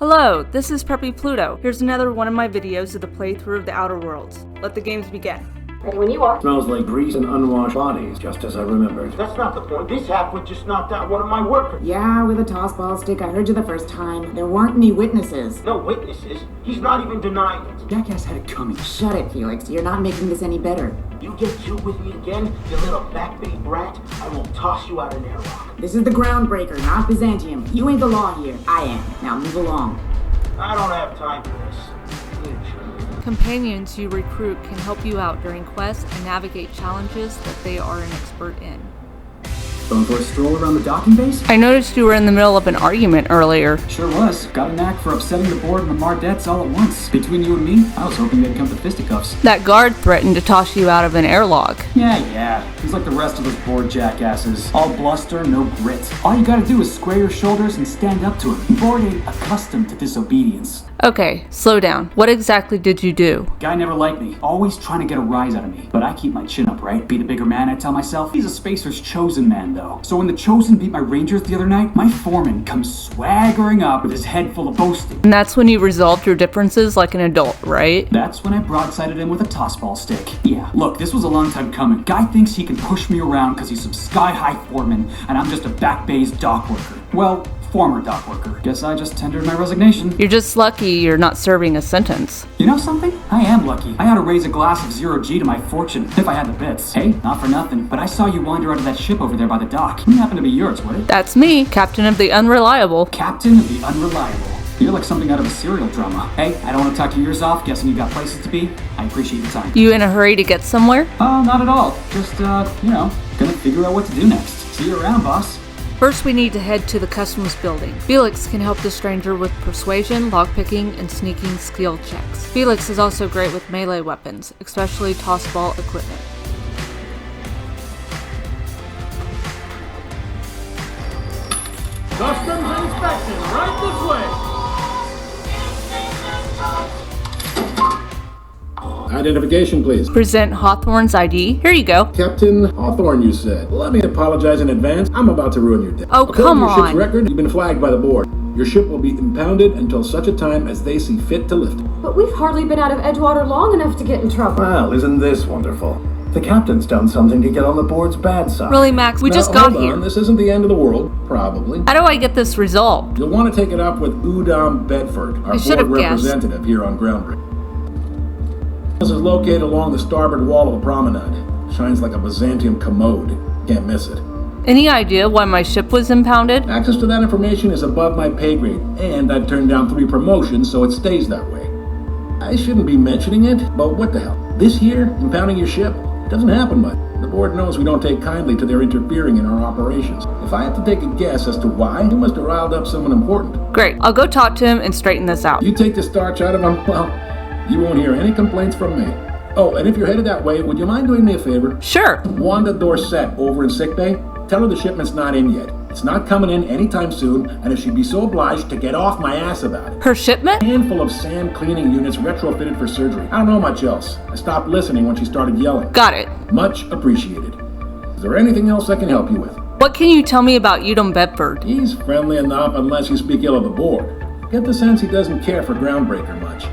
Hello, this is Preppypluto. Here's another one of my videos of the playthrough of the Outer Worlds. Let the games begin. Ready when you are. Smells like grease and unwashed bodies, just as I remembered. That's not the point. This halfwit just knocked out one of my workers. Yeah, with a tossball stick. I heard you the first time. There weren't any witnesses. No witnesses. He's not even denying it. Jackass had it coming. Shut it, Felix. You're not making this any better. You get cute with me again, you little backbait brat, I will toss you out an airlock. This is the Groundbreaker, not Byzantium. You ain't the law here. I am. Now move along. I don't have time for this. Companions you recruit can help you out during quests and navigate challenges that they are an expert in. Going for a stroll around the docking base? I noticed you were in the middle of an argument earlier. Sure was. Got a knack for upsetting the board and the Mardets all at once. Between you and me, I was hoping they'd come to fisticuffs. That guard threatened to toss you out of an airlock. Yeah. He's like the rest of those bored jackasses. All bluster, no grit. All you gotta do is square your shoulders and stand up to him. Board ain't accustomed to disobedience. Okay, slow down. What exactly did you do? Guy never liked me. Always trying to get a rise out of me. But I keep my chin up, right? Be the bigger man, I tell myself. He's a Spacer's chosen man, though. So when the Chosen beat my Rangers the other night, my foreman comes swaggering up with his head full of boasting. And that's when you resolved your differences like an adult, right? That's when I broadsided him with a tossball stick. Yeah, look, this was a long time coming. Guy thinks he can push me around because he's some sky-high foreman, and I'm just a back-bay's dock worker. Well, former dock worker. Guess I just tendered my resignation. You're just lucky you're not serving a sentence. You know something? I am lucky. I ought to raise a glass of 0G to my fortune, if I had the bits. Hey, not for nothing, but I saw you wander out of that ship over there by the dock. Wouldn't happen to be yours, would it? That's me, Captain of the Unreliable. Captain of the Unreliable. You're like something out of a serial drama. Hey, I don't want to talk your ears off, guessing you got places to be. I appreciate your time. You in a hurry to get somewhere? Not at all. Just, gonna figure out what to do next. See you around, boss. First, we need to head to the Customs building. Felix can help the stranger with persuasion, lockpicking, and sneaking skill checks. Felix is also great with melee weapons, especially tossball equipment. Customs inspection, right this way. Identification, please. Present Hawthorne's ID. Here you go. Captain Hawthorne, you said. Let me apologize in advance. I'm about to ruin your day. Oh, come According to your ship's on. record, you've been flagged by the board. Your ship will be impounded until such a time as they see fit to lift it. But we've hardly been out of Edgewater long enough to get in trouble. Well, isn't this wonderful? The captain's done something to get on the board's bad side. Really, Max? We just got hold here. on. This isn't the end of the world, probably. How do I get this resolved? You'll want to take it up with Udom Bedford, our I should board have guessed. representative here on Groundbreaker. This is located along the starboard wall of the promenade. Shines like a Byzantium commode. Can't miss it. Any idea why my ship was impounded? Access to that information is above my pay grade, and I've turned down 3 promotions, so it stays that way. I shouldn't be mentioning it, but what the hell? This here, impounding your ship, doesn't happen much. The board knows we don't take kindly to their interfering in our operations. If I have to take a guess as to why, you must have riled up someone important. Great. I'll go talk to him and straighten this out. You take the starch out of him, well, you won't hear any complaints from me. Oh, and if you're headed that way, would you mind doing me a favor? Sure. Wanda Dorsett over in sickbay, tell her the shipment's not in yet. It's not coming in anytime soon, and if she'd be so obliged to get off my ass about it. Her shipment? A handful of sand cleaning units retrofitted for surgery. I don't know much else. I stopped listening when she started yelling. Got it. Much appreciated. Is there anything else I can help you with? What can you tell me about Udom Bedford? He's friendly enough unless you speak ill of the board. Get the sense he doesn't care for Groundbreaker much.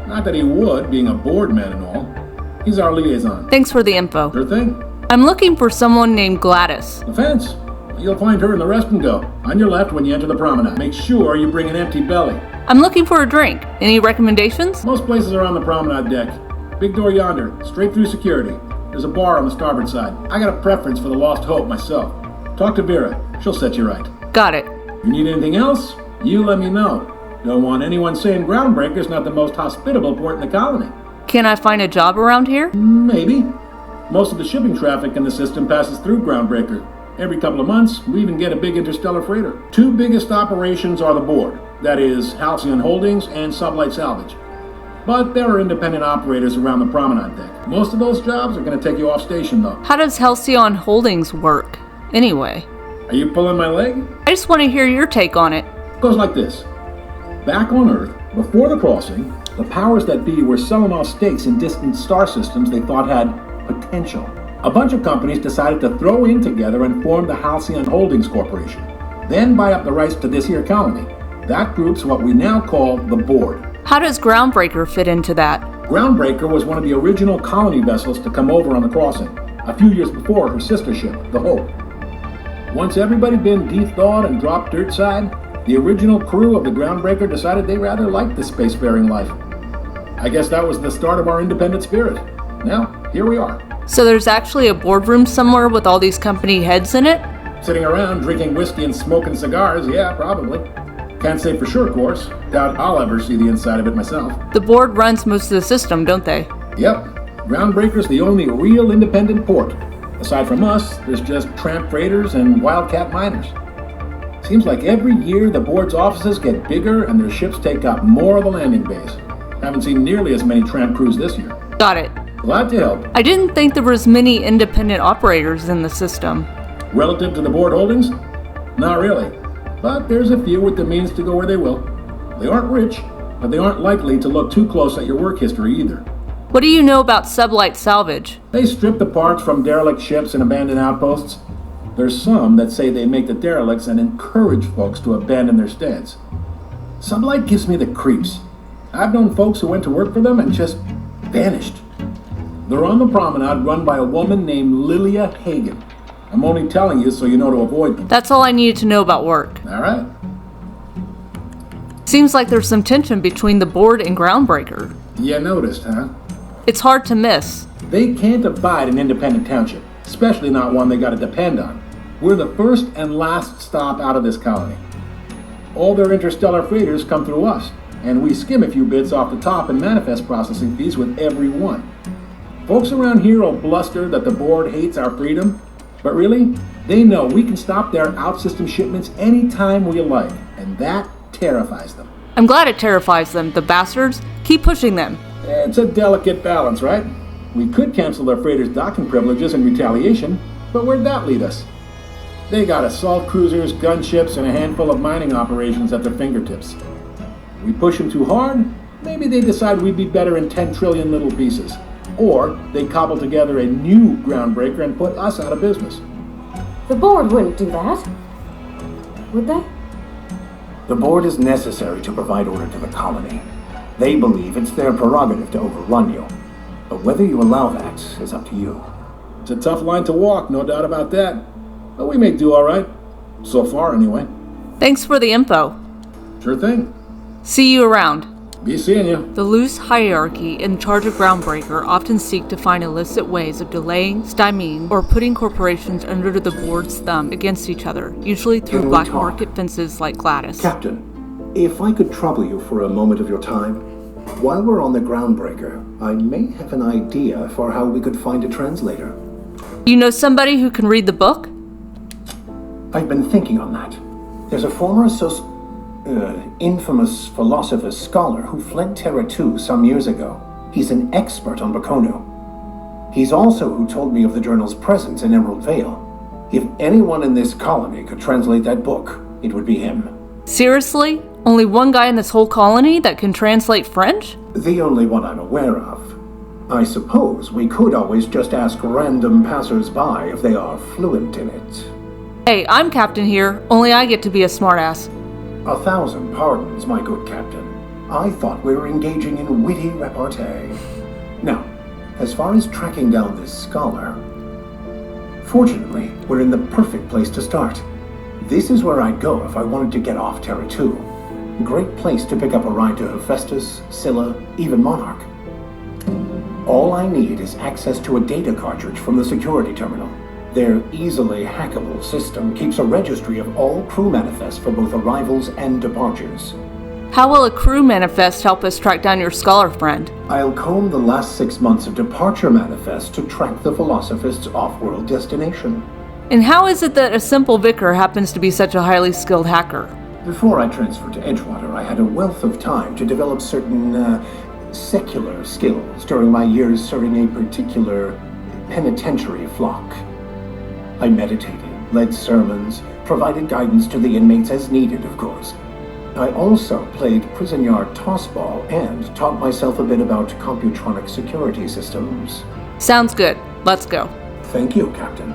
Not that he would, being a board man and all. He's our liaison. Thanks for the info. Sure thing. I'm looking for someone named Gladys. Offense. You'll find her in the rest and go. On your left when you enter the promenade. Make sure you bring an empty belly. I'm looking for a drink. Any recommendations? Most places are on the promenade deck. Big door yonder, straight through security. There's a bar on the starboard side. I got a preference for the Lost Hope myself. Talk to Vera. She'll set you right. Got it. You need anything else? You let me know. Don't want anyone saying Groundbreaker's not the most hospitable port in the colony. Can I find a job around here? Maybe. Most of the shipping traffic in the system passes through Groundbreaker. Every couple of months, we even get a big interstellar freighter. 2 biggest operations are the board. That is, Halcyon Holdings and Sublight Salvage. But there are independent operators around the promenade deck. Most of those jobs are going to take you off station, though. How does Halcyon Holdings work? Anyway. Are you pulling my leg? I just want to hear your take on it. It goes like this. Back on Earth, before the crossing, the powers that be were selling off stakes in distant star systems they thought had potential. A bunch of companies decided to throw in together and form the Halcyon Holdings Corporation, then buy up the rights to this here colony. That group's what we now call the Board. How does Groundbreaker fit into that? Groundbreaker was one of the original colony vessels to come over on the crossing, a few years before her sister ship, the Hope. Once everybody been de-thawed and dropped dirt side, the original crew of the Groundbreaker decided they rather liked the spacefaring life. I guess that was the start of our independent spirit. Now, here we are. So there's actually a boardroom somewhere with all these company heads in it? Sitting around drinking whiskey and smoking cigars, yeah, probably. Can't say for sure, of course. Doubt I'll ever see the inside of it myself. The board runs most of the system, don't they? Yep. Groundbreaker's the only real independent port. Aside from us, there's just tramp freighters and wildcat miners. Seems like every year the board's offices get bigger and their ships take up more of the landing bays. Haven't seen nearly as many tramp crews this year. Got it. Glad to help. I didn't think there was many independent operators in the system. Relative to the board holdings? Not really. But there's a few with the means to go where they will. They aren't rich, but they aren't likely to look too close at your work history either. What do you know about sublight salvage? They strip the parts from derelict ships and abandoned outposts. There's some that say they make the derelicts and encourage folks to abandon their steads. Sublight gives me the creeps. I've known folks who went to work for them and just vanished. They're on the promenade run by a woman named Lilia Hagen. I'm only telling you so you know to avoid them. That's all I needed to know about work. All right. Seems like there's some tension between the board and Groundbreaker. You noticed, huh? It's hard to miss. They can't abide an independent township, especially not one they gotta depend on. We're the first and last stop out of this colony. All their interstellar freighters come through us, and we skim a few bits off the top and manifest processing fees with every one. Folks around here will bluster that the board hates our freedom, but really, they know we can stop their out-system shipments anytime we like, and that terrifies them. I'm glad it terrifies them, the bastards. Keep pushing them. It's a delicate balance, right? We could cancel their freighters' docking privileges in retaliation, but where'd that lead us? They got assault cruisers, gunships, and a handful of mining operations at their fingertips. We push them too hard, maybe they decide we'd be better in 10 trillion little pieces. Or they cobble together a new Groundbreaker and put us out of business. The board wouldn't do that. Would they? The board is necessary to provide order to the colony. They believe it's their prerogative to overrun you. But whether you allow that is up to you. It's a tough line to walk, no doubt about that. But we may do all right. So far, anyway. Thanks for the info. Sure thing. See you around. Be seeing you. The loose hierarchy in charge of Groundbreaker often seek to find illicit ways of delaying, stymieing, or putting corporations under the board's thumb against each other, usually through Can we black talk? market fences like Gladys. Captain, if I could trouble you for a moment of your time. While we're on the Groundbreaker, I may have an idea for how we could find a translator. You know somebody who can read the book? I've been thinking on that. There's a former infamous philosopher scholar who fled Terra 2 some years ago. He's an expert on M.Bakonu. He's also who told me of the journal's presence in Emerald Vale. If anyone in this colony could translate that book, it would be him. Seriously? Only one guy in this whole colony that can translate French? The only one I'm aware of. I suppose we could always just ask random passers-by if they are fluent in it. Hey, I'm captain here, only I get to be a smartass. 1,000 pardons, my good captain. I thought we were engaging in witty repartee. Now, as far as tracking down this scholar, fortunately, we're in the perfect place to start. This is where I'd go if I wanted to get off Terra 2. Great place to pick up a ride to Hephaestus, Scylla, even Monarch. All I need is access to a data cartridge from the security terminal. Their easily hackable system keeps a registry of all crew manifests for both arrivals and departures. How will a crew manifest help us track down your scholar friend? I'll comb the last 6 months of departure manifests to track the Philosophist's off-world destination. And how is it that a simple vicar happens to be such a highly skilled hacker? Before I transferred to Edgewater, I had a wealth of time to develop certain, secular skills during my years serving a particular penitentiary flock. I meditated, led sermons, provided guidance to the inmates as needed, of course. I also played prison yard tossball and taught myself a bit about computronic security systems. Sounds good. Let's go. Thank you, Captain.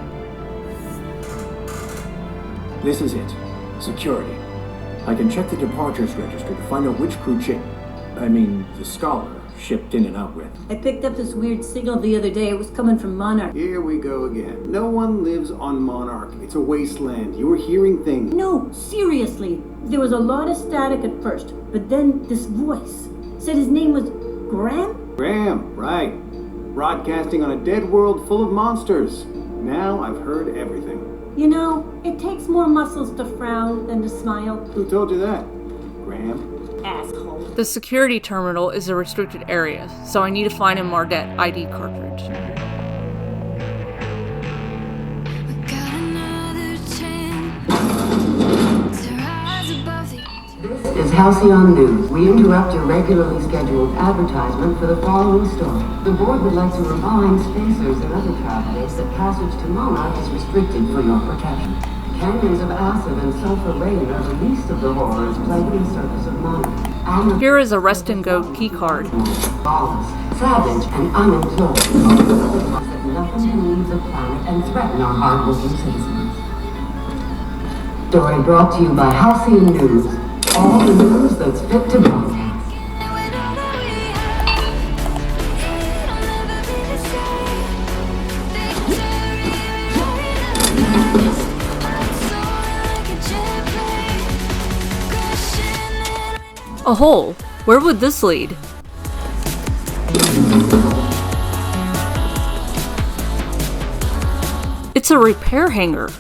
This is it. Security. I can check the departures register to find out which crew the Scholar shipped in and out with. I picked up this weird signal the other day. It was coming from Monarch. Here we go again. No one lives on Monarch. It's a wasteland. You were hearing things. No, seriously. There was a lot of static at first, but then this voice said his name was Graham? Graham, right. Broadcasting on a dead world full of monsters. Now I've heard everything. You know, it takes more muscles to frown than to smile. Who told you that? Graham? Asshole. The security terminal is a restricted area, so I need to find a Mardet ID cartridge. This is Halcyon News. We interrupt your regularly scheduled advertisement for the following story. The board would like to remind spacers and other travelers that passage to Monarch is restricted for your protection. Canyons of acid and sulfur rain are the least of the horrors plaguing the surface of Monarch. Here is a rest and go key card. Lawless, savage, and unemployed. That nothing can leave the planet and threaten our hardworking citizens. Story brought to you by Halcyon News. All the news that's fit to broadcast. A hole. Where would this lead? It's a repair hangar.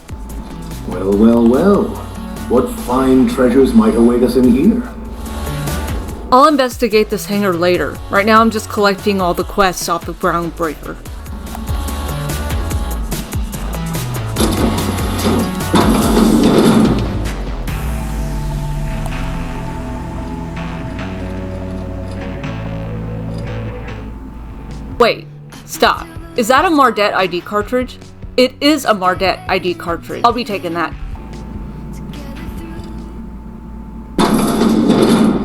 Well, well, well. What fine treasures might await us in here? I'll investigate this hangar later. Right now I'm just collecting all the quests off the Groundbreaker. Wait, stop. Is that a Mardet ID cartridge? It is a Mardet ID cartridge. I'll be taking that.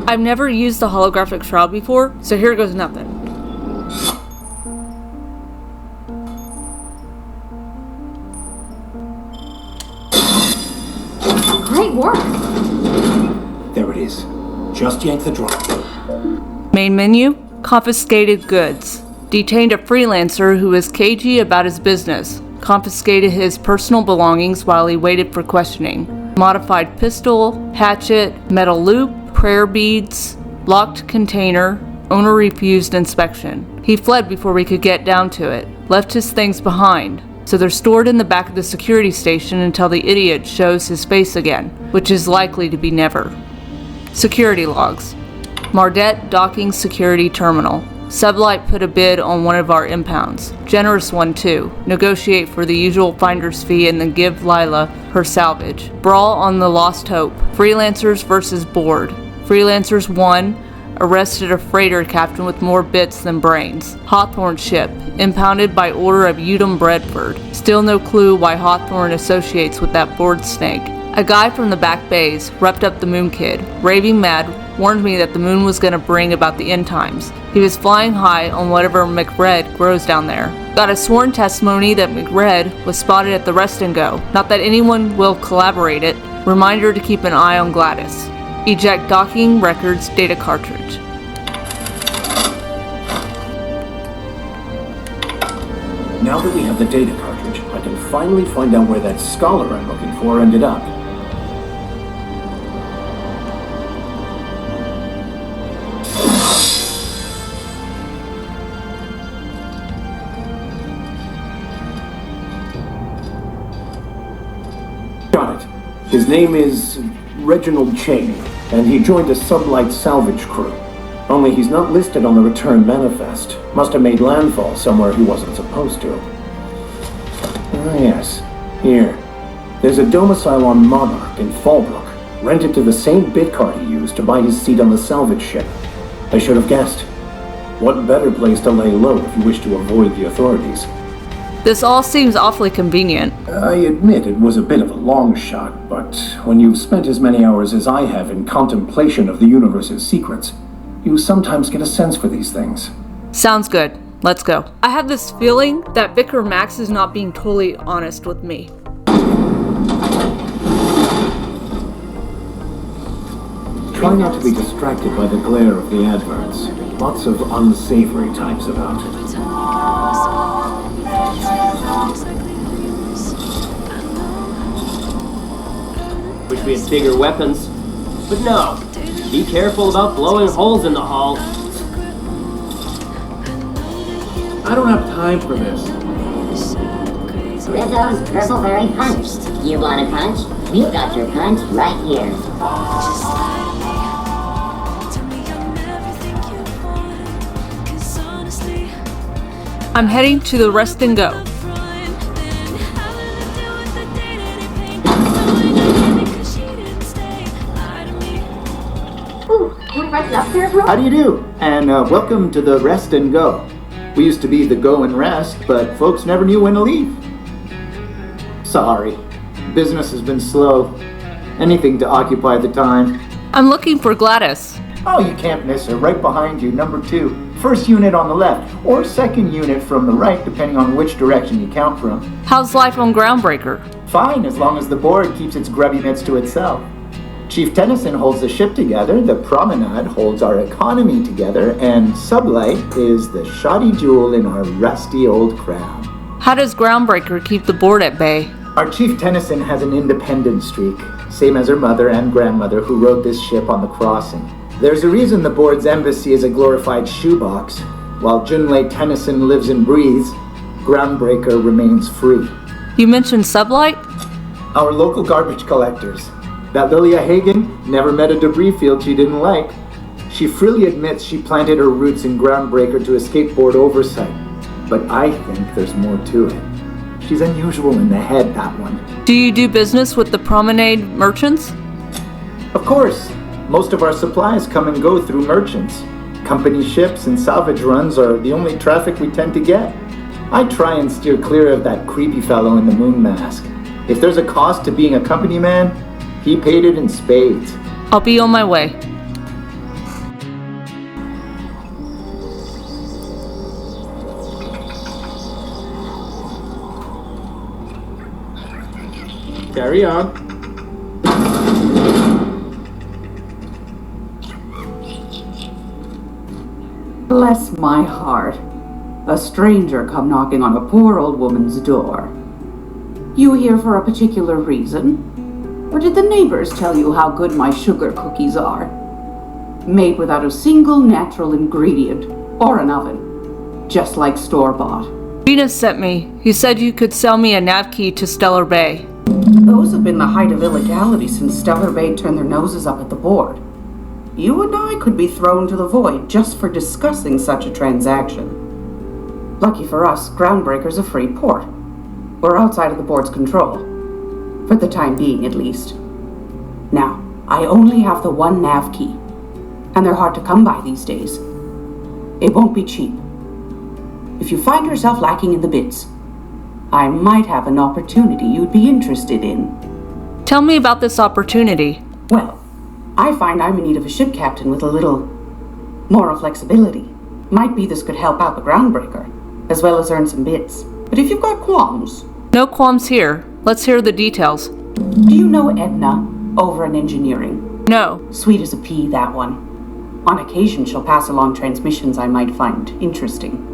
I've never used the holographic shroud before, so here goes nothing. Great work! There it is. Just yank the drop. Main menu, confiscated goods. Detained a freelancer who was cagey about his business. Confiscated his personal belongings while he waited for questioning. Modified pistol, hatchet, metal loop, prayer beads, locked container. Owner refused inspection. He fled before we could get down to it. Left his things behind. So they're stored in the back of the security station until the idiot shows his face again, which is likely to be never. Security logs. Mardet Docking Security Terminal. Sublight put a bid on one of our impounds. Generous one too. Negotiate for the usual finder's fee and then give Lila her salvage. Brawl on the Lost Hope. Freelancers versus board. Freelancers won. Arrested a freighter captain with more bits than brains. Hawthorne ship. Impounded by order of Udom, Bedford. Still no clue why Hawthorne associates with that board snake. A guy from the back bays repped up the Moon Kid. Raving mad, warned me that the moon was going to bring about the end times. He was flying high on whatever McRed grows down there. Got a sworn testimony that McRed was spotted at the rest and go. Not that anyone will collaborate it. Reminder to keep an eye on Gladys. Eject docking records data cartridge. Now that we have the data cartridge, I can finally find out where that scholar I'm looking for ended up. Got it. His name is Reginald Chaney, and he joined a sublight salvage crew. Only he's not listed on the return manifest. Must have made landfall somewhere he wasn't supposed to. Ah, yes. Here. There's a domicile on Monarch in Fallbrook, rented to the same bit card he used to buy his seat on the salvage ship. I should have guessed. What better place to lay low if you wish to avoid the authorities? This all seems awfully convenient. I admit it was a bit of a long shot, but when you've spent as many hours as I have in contemplation of the universe's secrets, you sometimes get a sense for these things. Sounds good. Let's go. I have this feeling that Vicar Max is not being totally honest with me. Try not to be distracted by the glare of the adverts. Lots of unsavory types about. Wish we had bigger weapons. But no. Be careful about blowing holes in the hull. I don't have time for this. Rizzo's Purpleberry Punch. You want a punch? We've got your punch right here. I'm heading to the rest and go. Ooh, can we rent an upstairs room? How do you do? And welcome to the Rest and Go. We used to be the Go and Rest, but folks never knew when to leave. Sorry. Business has been slow. Anything to occupy the time. I'm looking for Gladys. Oh, you can't miss her. Right behind you, number 2. First unit on the left, or second unit from the right, depending on which direction you count from. How's life on Groundbreaker? Fine, as long as the board keeps its grubby mitts to itself. Chief Tennyson holds the ship together, the Promenade holds our economy together, and Sublight is the shoddy jewel in our rusty old crown. How does Groundbreaker keep the board at bay? Our Chief Tennyson has an independent streak, same as her mother and grandmother who rode this ship on the crossing. There's a reason the board's embassy is a glorified shoebox. While Junlei Tennyson lives and breathes, Groundbreaker remains free. You mentioned Sublight? Our local garbage collectors. That Lilia Hagen never met a debris field she didn't like. She freely admits she planted her roots in Groundbreaker to escape board oversight. But I think there's more to it. She's unusual in the head, that one. Do you do business with the Promenade merchants? Of course. Most of our supplies come and go through merchants. Company ships and salvage runs are the only traffic we tend to get. I try and steer clear of that creepy fellow in the moon mask. If there's a cost to being a company man, he paid it in spades. I'll be on my way. Carry on. Bless my heart. A stranger come knocking on a poor old woman's door. You here for a particular reason? Or did the neighbors tell you how good my sugar cookies are? Made without a single natural ingredient or an oven. Just like store-bought. Venus sent me. He said you could sell me a nav key to Stellar Bay. Those have been the height of illegality since Stellar Bay turned their noses up at the board. You and I could be thrown to the void just for discussing such a transaction. Lucky for us, Groundbreaker's a free port. We're outside of the board's control. For the time being, at least. Now, I only have the one nav key. And they're hard to come by these days. It won't be cheap. If you find yourself lacking in the bits, I might have an opportunity you'd be interested in. Tell me about this opportunity. Well, I find I'm in need of a ship captain with a little moral flexibility. Might be this could help out the Groundbreaker, as well as earn some bits. But if you've got qualms... No qualms here. Let's hear the details. Do you know Edna, over in engineering? No. Sweet as a pea, that one. On occasion, she'll pass along transmissions I might find interesting.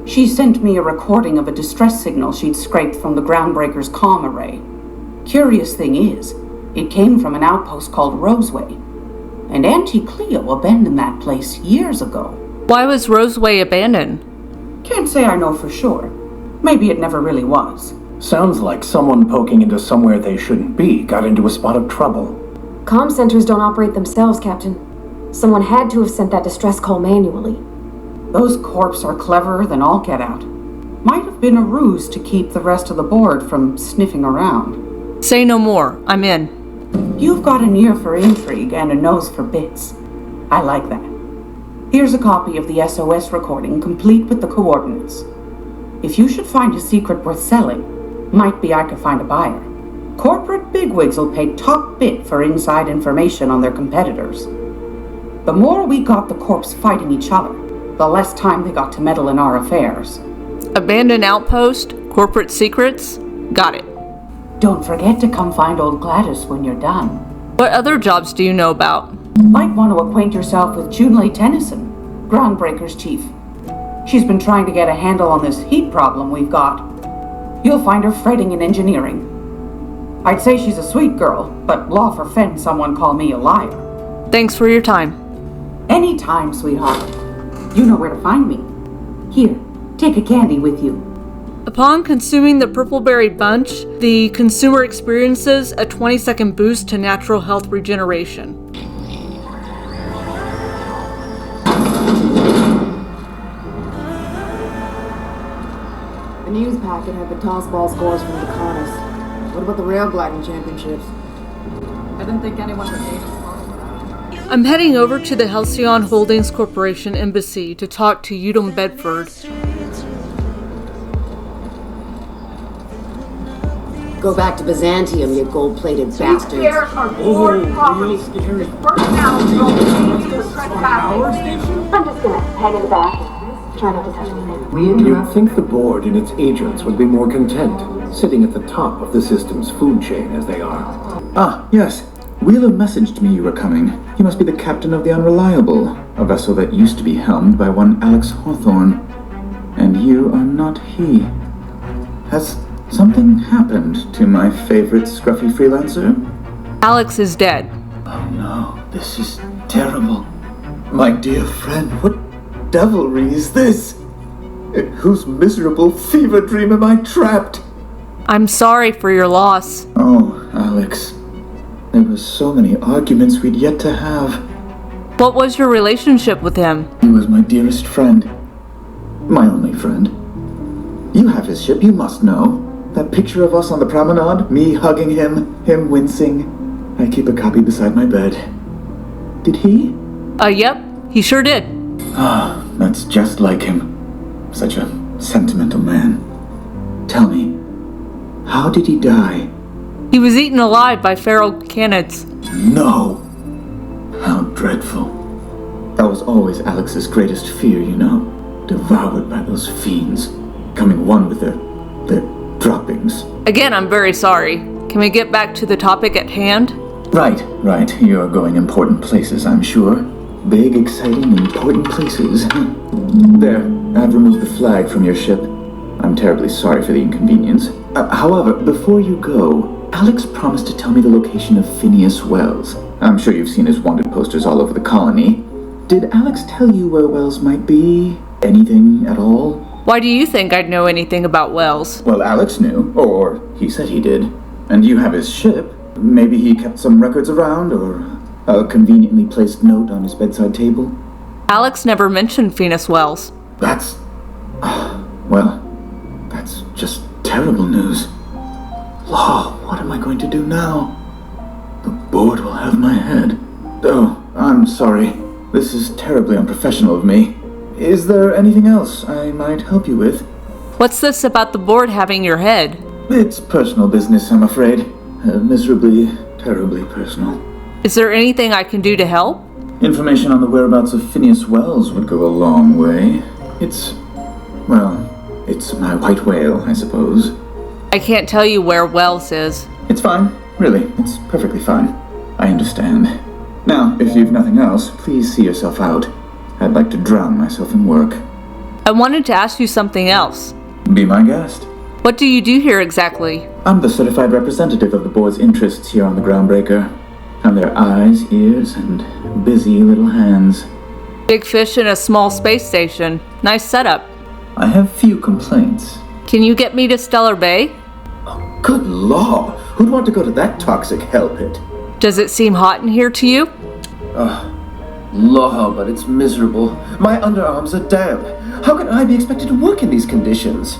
She sent me a recording of a distress signal she'd scraped from the Groundbreaker's comm array. Curious thing is, it came from an outpost called Roseway. And Auntie Cleo abandoned that place years ago. Why was Roseway abandoned? Can't say I know for sure. Maybe it never really was. Sounds like someone poking into somewhere they shouldn't be got into a spot of trouble. Comm centers don't operate themselves, Captain. Someone had to have sent that distress call manually. Those corps are cleverer than all get out. Might have been a ruse to keep the rest of the board from sniffing around. Say no more. I'm in. You've got an ear for intrigue and a nose for bits. I like that. Here's a copy of the SOS recording, complete with the coordinates. If you should find a secret worth selling, might be I could find a buyer. Corporate bigwigs will pay top bit for inside information on their competitors. The more we got the corps fighting each other, the less time they got to meddle in our affairs. Abandoned outpost, corporate secrets. Got it. Don't forget to come find old Gladys when you're done. What other jobs do you know about? Might want to acquaint yourself with Junlei Tennyson, Groundbreaker's chief. She's been trying to get a handle on this heat problem we've got. You'll find her fretting in engineering. I'd say she's a sweet girl, but law forfend someone call me a liar. Thanks for your time. Anytime, sweetheart. You know where to find me. Here, take a candy with you. Upon consuming the Purpleberry Bunch, the consumer experiences a 20-second boost to natural health regeneration. The news packet had the tossball scores from the colonists. What about the rail gliding championships? I didn't think anyone would need them. I'm heading over to the Halcyon Holdings Corporation embassy to talk to Udom Bedford. Go back to Byzantium, you gold-plated bastards. These stairs are board property. First now, I'm just gonna hang in the back. Try not to touch anything. You'd think the board and its agents would be more content, sitting at the top of the system's food chain as they are. Ah, yes. Wheeler messaged me you were coming. He must be the captain of the Unreliable, a vessel that used to be helmed by one Alex Hawthorne. And you are not he. Has something happened to my favorite scruffy freelancer? Alex is dead. Oh no, this is terrible. My dear friend, what devilry is this? In whose miserable fever dream am I trapped? I'm sorry for your loss. Oh, Alex. There were so many arguments we'd yet to have. What was your relationship with him? He was my dearest friend. My only friend. You have his ship, you must know. That picture of us on the promenade, me hugging him wincing. I keep a copy beside my bed. Did he? Yep, he sure did. Ah, that's just like him. Such a sentimental man. Tell me, how did he die? He was eaten alive by feral canids. No! How dreadful. That was always Alex's greatest fear, you know. Devoured by those fiends, coming one with their droppings. Again, I'm very sorry. Can we get back to the topic at hand? Right. You're going important places, I'm sure. Big, exciting, important places. There, I've removed the flag from your ship. I'm terribly sorry for the inconvenience. However, before you go, Alex promised to tell me the location of Phineas Wells. I'm sure you've seen his wanted posters all over the colony. Did Alex tell you where Wells might be? Anything at all? Why do you think I'd know anything about Wells? Well, Alex knew, or he said he did. And you have his ship. Maybe he kept some records around, or a conveniently placed note on his bedside table. Alex never mentioned Phineas Wells. That's just terrible news. Law, what am I going to do now? The board will have my head. Oh, I'm sorry. This is terribly unprofessional of me. Is there anything else I might help you with? What's this about the board having your head? It's personal business, I'm afraid. Miserably, terribly personal. Is there anything I can do to help? Information on the whereabouts of Phineas Wells would go a long way. It's my white whale, I suppose. I can't tell you where Wells is. It's fine. Really, it's perfectly fine. I understand. Now, if you've nothing else, please see yourself out. I'd like to drown myself in work. I wanted to ask you something else. Be my guest. What do you do here exactly? I'm the certified representative of the board's interests here on the Groundbreaker. I'm their eyes, ears, and busy little hands. Big fish in a small space station. Nice setup. I have few complaints. Can you get me to Stellar Bay? Oh, good law! Who'd want to go to that toxic hell pit? Does it seem hot in here to you? Law, but it's miserable. My underarms are damp. How can I be expected to work in these conditions?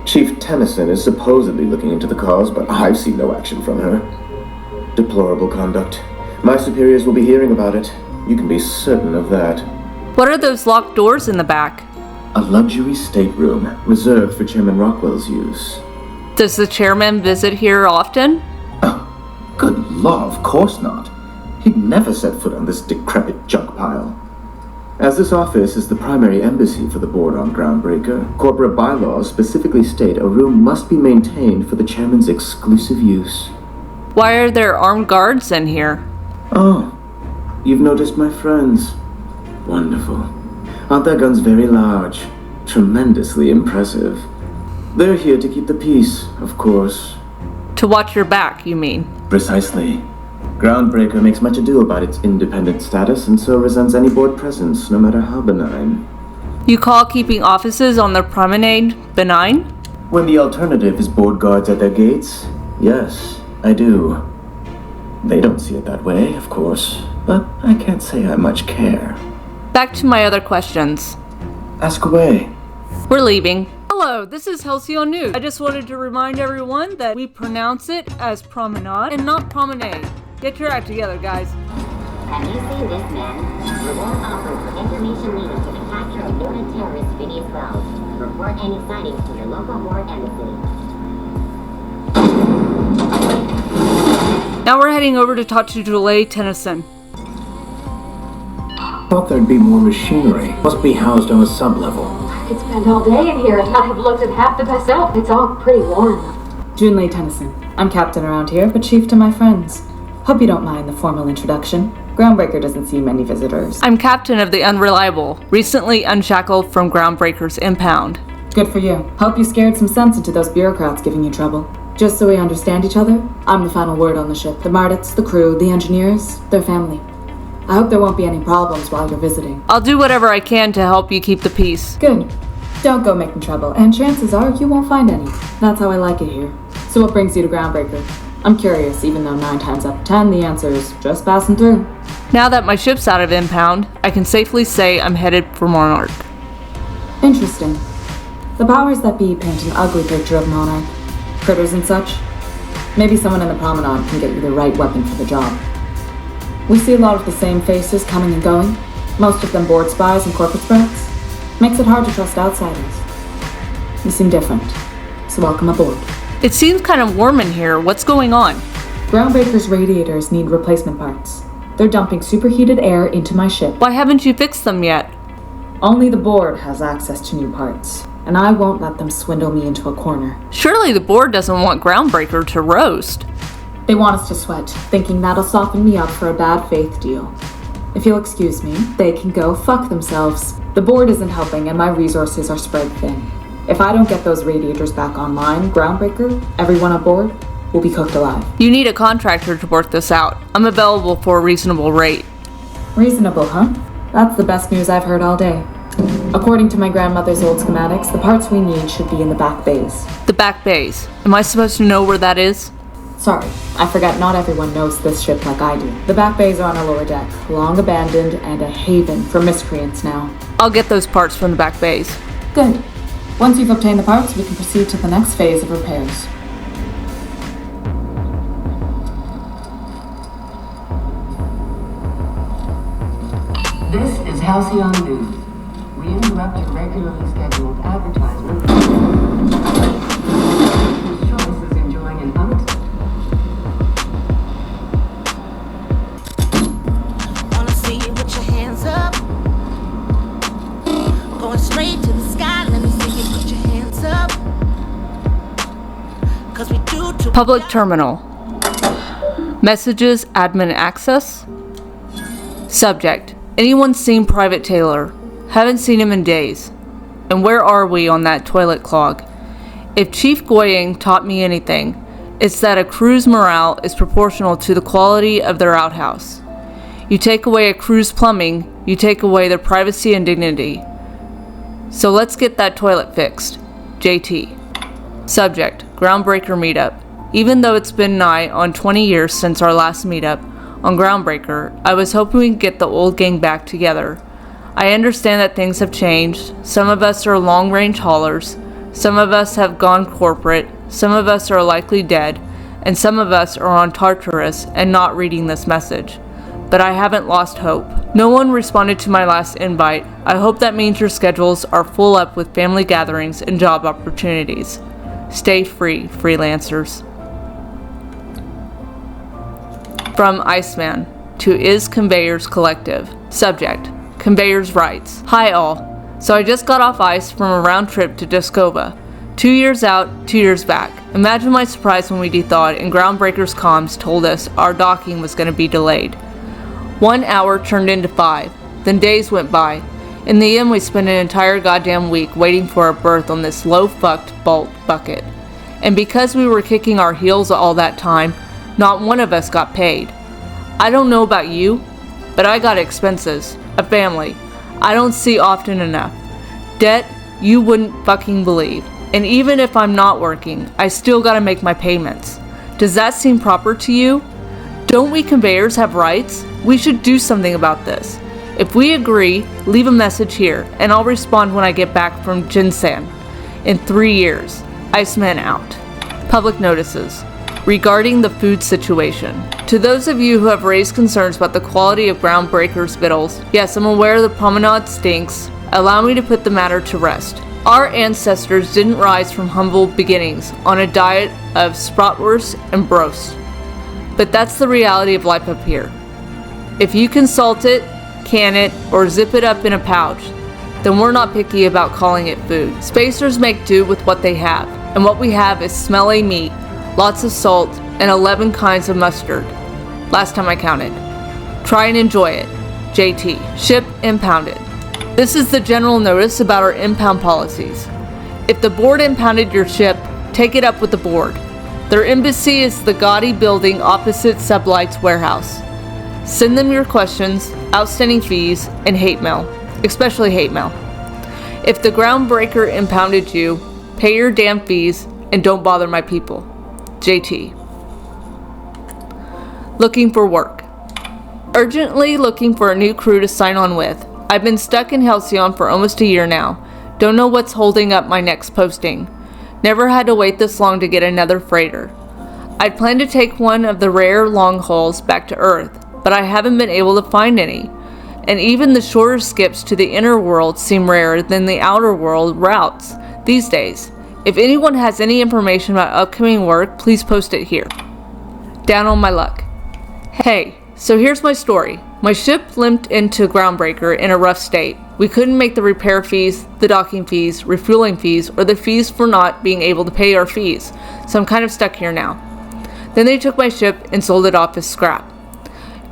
Chief Tennyson is supposedly looking into the cause, but I've seen no action from her. Deplorable conduct. My superiors will be hearing about it. You can be certain of that. What are those locked doors in the back? A luxury stateroom, reserved for Chairman Rockwell's use. Does the chairman visit here often? Oh, good law, of course not. He'd never set foot on this decrepit junk pile. As this office is the primary embassy for the board on Groundbreaker, corporate bylaws specifically state a room must be maintained for the chairman's exclusive use. Why are there armed guards in here? Oh, you've noticed my friends. Wonderful. Aren't their guns very large? Tremendously impressive. They're here to keep the peace, of course. To watch your back, you mean? Precisely. Groundbreaker makes much ado about its independent status and so resents any board presence, no matter how benign. You call keeping offices on the promenade benign? When the alternative is board guards at their gates, yes, I do. They don't see it that way, of course, but I can't say I much care. Back to my other questions. Ask away. We're leaving. Hello, this is Halcyon News. I just wanted to remind everyone that we pronounce it as promenade and not promenade. Get your act together, guys. Have you seen this man? Reward offered for information leading to the capture of noted terrorist Phineas Wells. Report any sightings to your local board embassy. Now we're heading over to talk to Julie Tennyson. Thought there'd be more machinery. Must be housed on a sub-level. I could spend all day in here and not have looked at half the myself. It's all pretty warm. Junlei Tennyson. I'm captain around here, but chief to my friends. Hope you don't mind the formal introduction. Groundbreaker doesn't see many visitors. I'm captain of the Unreliable, recently unshackled from Groundbreaker's impound. Good for you. Hope you scared some sense into those bureaucrats giving you trouble. Just so we understand each other, I'm the final word on the ship. The Mardets, the crew, the engineers, their family. I hope there won't be any problems while you're visiting. I'll do whatever I can to help you keep the peace. Good. Don't go making trouble, and chances are you won't find any. That's how I like it here. So what brings you to Groundbreaker? I'm curious, even though 9 times out of 10 the answer is just passing through. Now that my ship's out of impound, I can safely say I'm headed for Monarch. Interesting. The powers that be paint an ugly picture of Monarch. Critters and such. Maybe someone in the promenade can get you the right weapon for the job. We see a lot of the same faces coming and going, most of them board spies and corporate sprats. Makes it hard to trust outsiders. You seem different, so welcome aboard. It seems kind of warm in here. What's going on? Groundbreaker's radiators need replacement parts. They're dumping superheated air into my ship. Why haven't you fixed them yet? Only the board has access to new parts, and I won't let them swindle me into a corner. Surely the board doesn't want Groundbreaker to roast. They want us to sweat, thinking that'll soften me up for a bad faith deal. If you'll excuse me, they can go fuck themselves. The board isn't helping and my resources are spread thin. If I don't get those radiators back online, Groundbreaker, everyone aboard, will be cooked alive. You need a contractor to work this out. I'm available for a reasonable rate. Reasonable, huh? That's the best news I've heard all day. According to my grandmother's old schematics, the parts we need should be in the back bays. The back bays. Am I supposed to know where that is? Sorry, I forgot not everyone knows this ship like I do. The back bays are on a lower deck, long abandoned and a haven for miscreants now. I'll get those parts from the back bays. Good. Once you've obtained the parts, we can proceed to the next phase of repairs. This is Halcyon News. We interrupt a regularly scheduled advertisement whose choice is enjoying an Wanna see you with your hands up, going straight to the sky. Let me see you put your hands up, 'cause we do to Public terminal. Messages, admin access. Subject: anyone seen Private Taylor? Haven't seen him in days. And where are we on that toilet clog? If Chief Goying taught me anything, it's that a crew's morale is proportional to the quality of their outhouse. You take away a crew's plumbing, you take away their privacy and dignity. So let's get that toilet fixed. JT. Subject: Groundbreaker meetup. Even though it's been nigh on 20 years since our last meetup on Groundbreaker, I was hoping we'd get the old gang back together. I understand that things have changed. Some of us are long-range haulers, some of us have gone corporate, some of us are likely dead, and some of us are on Tartarus and not reading this message. But I haven't lost hope. No one responded to my last invite. I hope that means your schedules are full up with family gatherings and job opportunities. Stay free, freelancers. From Iceman to Is Conveyors Collective. Subject: Conveyors Rights. Hi all. So I just got off ice from a round trip to Duskova. 2 years out, 2 years back. Imagine my surprise when we dethawed and Groundbreaker's comms told us our docking was going to be delayed. 1 hour turned into 5. Then days went by. In the end, we spent an entire goddamn week waiting for a berth on this low-fucked bolt bucket. And because we were kicking our heels all that time, not one of us got paid. I don't know about you, but I got expenses, a family I don't see often enough, debt you wouldn't fucking believe, and even if I'm not working, I still gotta make my payments. Does that seem proper to you? Don't we conveyors have rights? We should do something about this. If we agree, leave a message here, and I'll respond when I get back from Jinsan. In 3 years. Iceman out. Public notices. Regarding the food situation. To those of you who have raised concerns about the quality of Groundbreaker's victuals, yes, I'm aware the promenade stinks. Allow me to put the matter to rest. Our ancestors didn't rise from humble beginnings on a diet of spratwurst and brost. But that's the reality of life up here. If you can salt it, can it, or zip it up in a pouch, then we're not picky about calling it food. Spacers make do with what they have, and what we have is smelly meat, lots of salt, and 11 kinds of mustard. Last time I counted. Try and enjoy it. JT. Ship impounded. This is the general notice about our impound policies. If the board impounded your ship, take it up with the board. Their embassy is the gaudy building opposite Sublight's warehouse. Send them your questions, outstanding fees, and hate mail, especially hate mail. If the Groundbreaker impounded you, pay your damn fees and don't bother my people. JT. Looking for work. Urgently looking for a new crew to sign on with. I've been stuck in Halcyon for almost a year now. Don't know what's holding up my next posting. Never had to wait this long to get another freighter. I'd planned to take one of the rare long hauls back to Earth, but I haven't been able to find any. And even the shorter skips to the inner world seem rarer than the outer world routes these days. If anyone has any information about upcoming work, please post it here. Down on my luck. Hey, so here's my story. My ship limped into Groundbreaker in a rough state. We couldn't make the repair fees, the docking fees, refueling fees, or the fees for not being able to pay our fees, so I'm kind of stuck here now. Then they took my ship and sold it off as scrap.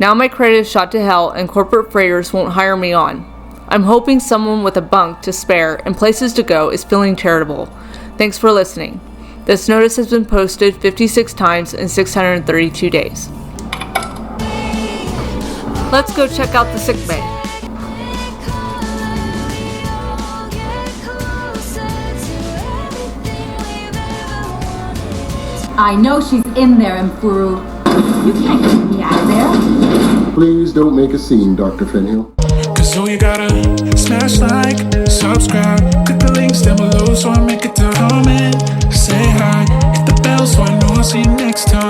Now my credit is shot to hell and corporate freighters won't hire me on. I'm hoping someone with a bunk to spare and places to go is feeling charitable. Thanks for listening. This notice has been posted 56 times in 632 days. Let's go check out the sick bay. I know she's in there, Mfuru. You can't get me out of there. Please don't make a scene, Dr. Fenhill. So you gotta smash like, subscribe, click the links down below so I make it to comment. Say hi, hit the bell so I know I'll see you next time.